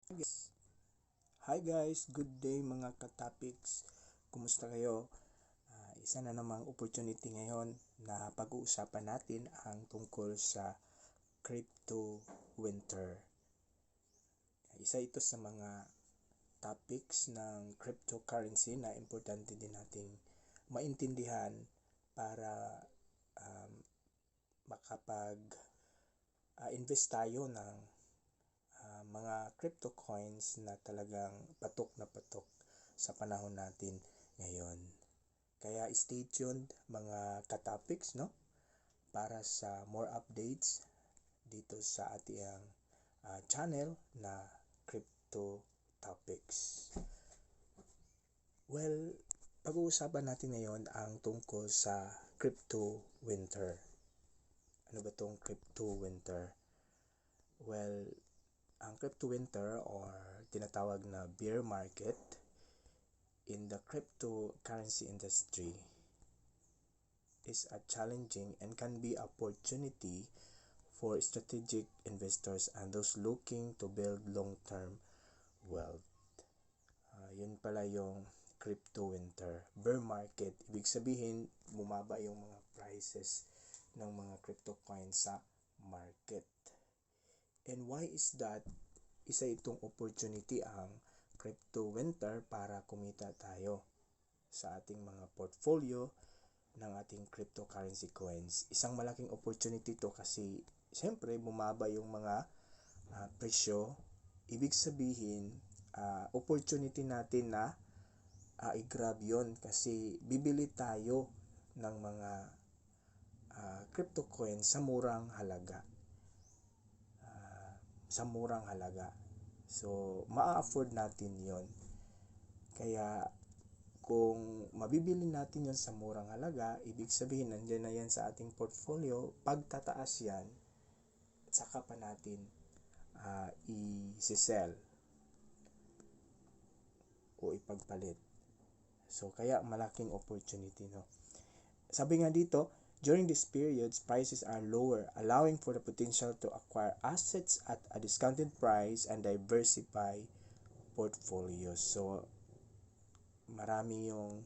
Hi guys, good day mga ka-topics. Kumusta kayo? Isa na namang opportunity ngayon na pag-uusapan natin ang tungkol sa crypto winter. Isa ito sa mga topics ng cryptocurrency na importante din nating maintindihan para makapag-invest tayo ng mga crypto coins na talagang patok na patok sa panahon natin ngayon. Kaya stay tuned mga ka-topics, no? Para sa more updates dito sa ating channel na Crypto Topics. Well, pag-uusapan natin ngayon ang tungkol sa crypto winter. Ano ba tong crypto winter? Well, ang crypto winter or tinatawag na bear market in the cryptocurrency industry is a challenging and can be opportunity for strategic investors and those looking to build long-term wealth. Yun pala yung crypto winter. Bear market, ibig sabihin bumaba yung mga prices ng mga crypto coins sa market. And why is that? Isa itong opportunity ang crypto winter para kumita tayo sa ating mga portfolio ng ating cryptocurrency coins. Isang malaking opportunity to kasi siyempre bumaba yung mga presyo. Ibig sabihin opportunity natin na i-grab yun kasi bibili tayo ng mga crypto coins sa murang halaga. So, ma-afford natin yon. Kaya, kung mabibili natin yon sa murang halaga, ibig sabihin nandiyan na yan sa ating portfolio, pagtataas yan, saka pa natin i-sell o ipagpalit. So, kaya malaking opportunity, no? Sabi nga dito, during these periods, prices are lower, allowing for the potential to acquire assets at a discounted price and diversify portfolios. So, marami yung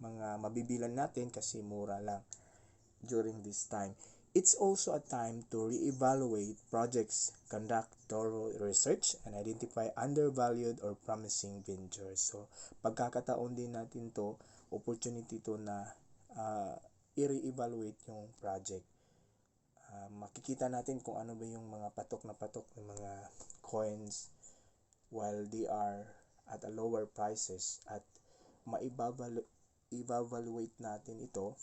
mga mabibilan natin kasi mura lang during this time. It's also a time to reevaluate projects, conduct thorough research, and identify undervalued or promising ventures. So, pagkakataon din natin to, opportunity to na i-reevaluate yung project. Makikita natin kung ano ba yung mga patok na patok ng mga coins while they are at a lower prices at ma-evaluate natin ito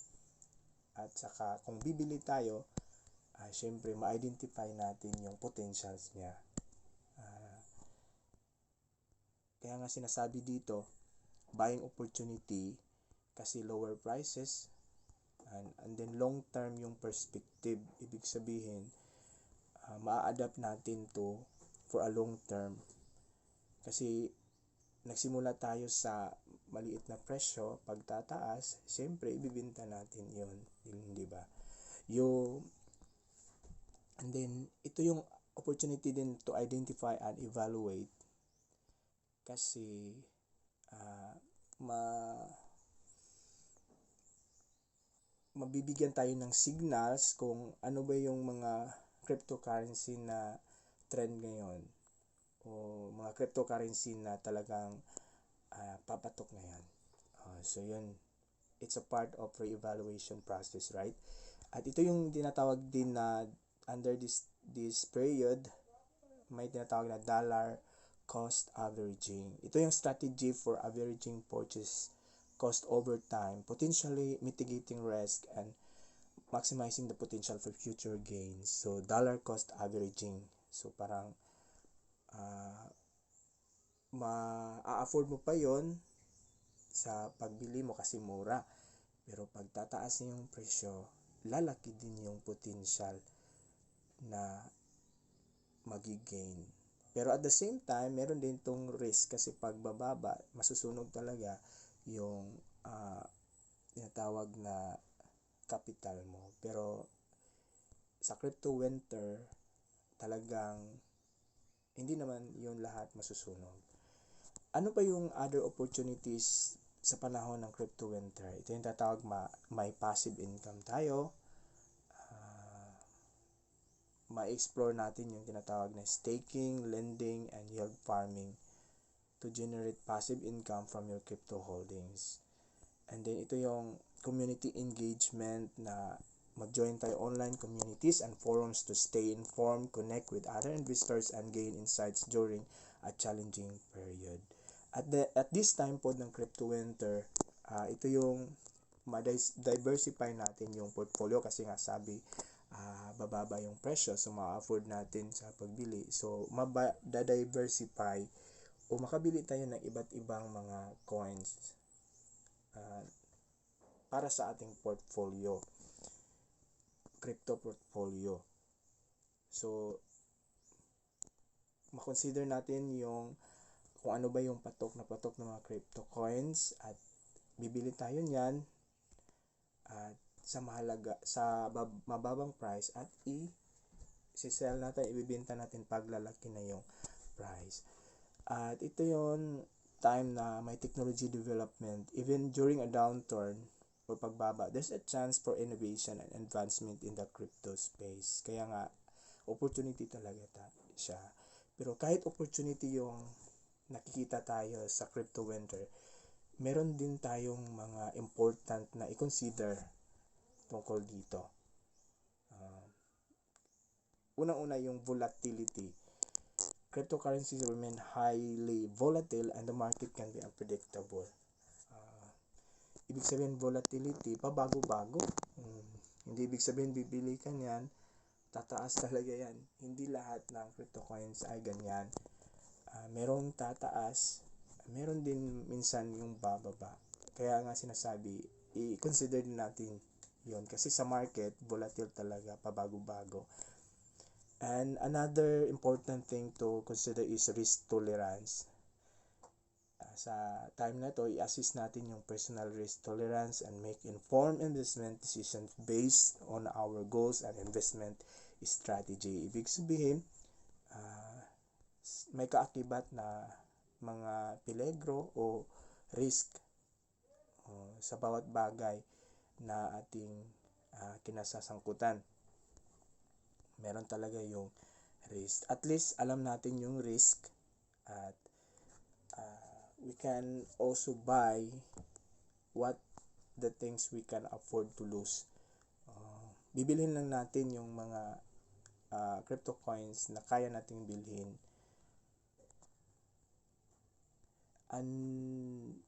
at saka kung bibili tayo syempre ma-identify natin yung potentials niya. Kaya nga sinasabi dito buying opportunity kasi lower prices and then long term yung perspective, ibig sabihin ma-adapt natin to for a long term kasi nagsimula tayo sa maliit na presyo, pagtataas siyempre ibibenta natin yun, di ba? And then ito yung opportunity din to identify and evaluate kasi mabibigyan tayo ng signals kung ano ba yung mga cryptocurrency na trend ngayon o mga cryptocurrency na talagang papatok na yan. So yun, it's a part of re-evaluation process, right? At ito yung tinatawag din na under this period, may tinatawag na dollar cost averaging. Ito yung strategy for averaging purchase cost over time, potentially mitigating risk and maximizing the potential for future gains. So, dollar cost averaging. So, parang ma-afford mo pa yon sa pagbili mo kasi mura. Pero pag tataas na yung presyo, lalaki din yung potential na magigain. Pero at the same time, meron din tong risk kasi pag bababa, masusunog talaga yung tinatawag na capital mo. Pero sa crypto winter, talagang hindi naman yun lahat masusunog. Ano pa yung other opportunities sa panahon ng crypto winter? Ito yung tatawag may passive income tayo. Ma-explore natin yung tinatawag na staking, lending, and yield farming to generate passive income from your crypto holdings. And then ito yung community engagement na mag-join tayo online communities and forums to stay informed, connect with other investors, and gain insights during a challenging period. At this time po ng crypto winter, ito yung ma-diversify natin yung portfolio kasi nga sabi bababa yung presyo, so ma-afford natin sa pagbili. So ma-diversify o makabili tayo ng iba't ibang mga coins para sa ating portfolio, crypto portfolio. So ma-consider natin yung kung ano ba yung patok ng mga crypto coins at bibili tayo niyan at sa mababang price at i-sell natin, ibibenta natin pag lalaki na yung price. At ito yung time na may technology development. Even during a downturn or pagbaba, there's a chance for innovation and advancement in the crypto space. Kaya nga, opportunity talaga siya. Pero kahit opportunity yung nakikita tayo sa crypto winter, meron din tayong mga important na i-consider tungkol dito. Unang-una yung volatility. Cryptocurrencies remain highly volatile and the market can be unpredictable. Ibig sabihin volatility, pabago-bago. Hindi ibig sabihin bibili ka niyan, tataas talaga yan. Hindi lahat ng crypto coins ay ganyan. Merong tataas, meron din minsan yung bababa. Kaya nga sinasabi, i-consider din natin yun kasi sa market volatile talaga, pabago-bago. And another important thing to consider is risk tolerance. Sa time na to, i-assess natin yung personal risk tolerance and make informed investment decisions based on our goals and investment strategy. Ibig sabihin, may kaakibat na mga peligro o risk sa bawat bagay na ating kinasasangkutan. Meron talaga yung risk. At least alam natin yung risk at we can also buy what the things we can afford to lose. Bibilhin lang natin yung mga crypto coins na kaya nating bilhin. And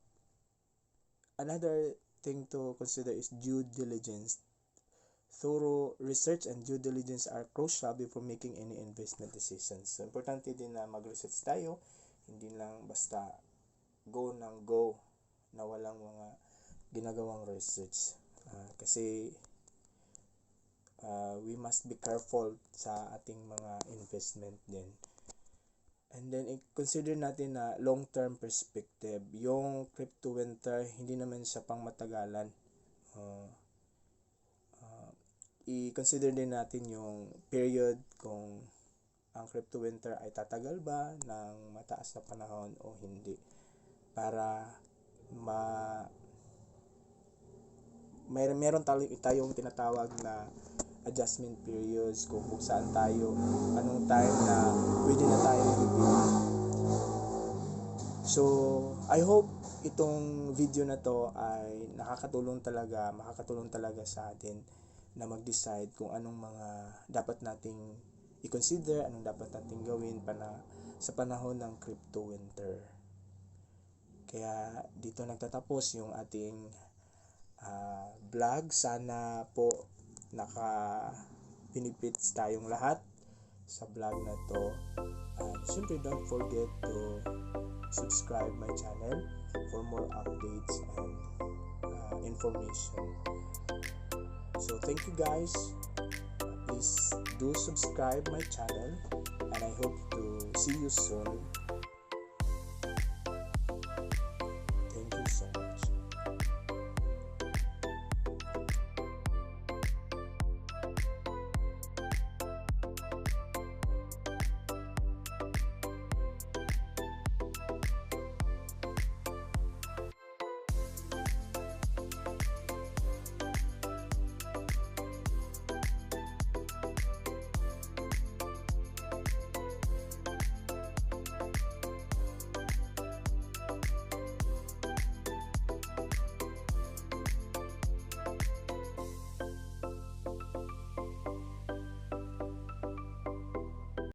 another thing to consider is due diligence. Thorough research and due diligence are crucial before making any investment decisions. So, importante din na mag-research tayo, hindi lang basta go na walang mga ginagawang research. Kasi we must be careful sa ating mga investment din. And then, consider natin na long-term perspective. Yung crypto winter, hindi naman siya pang matagalan. I-consider din natin yung period kung ang crypto winter ay tatagal ba ng mataas na panahon o hindi. Para meron tayong tinatawag na adjustment periods kung saan tayo, anong time na pwede na tayo bibili. So, I hope itong video na to ay makakatulong talaga sa atin na mag-decide kung anong mga dapat nating i-consider, anong dapat nating gawin sa panahon ng crypto winter. Kaya dito nagtatapos yung ating vlog. Sana po naka-benefits tayong lahat sa vlog na to. Siyempre, don't forget to subscribe my channel for more updates and information. So thank you guys. Please do subscribe my channel and I hope to see you soon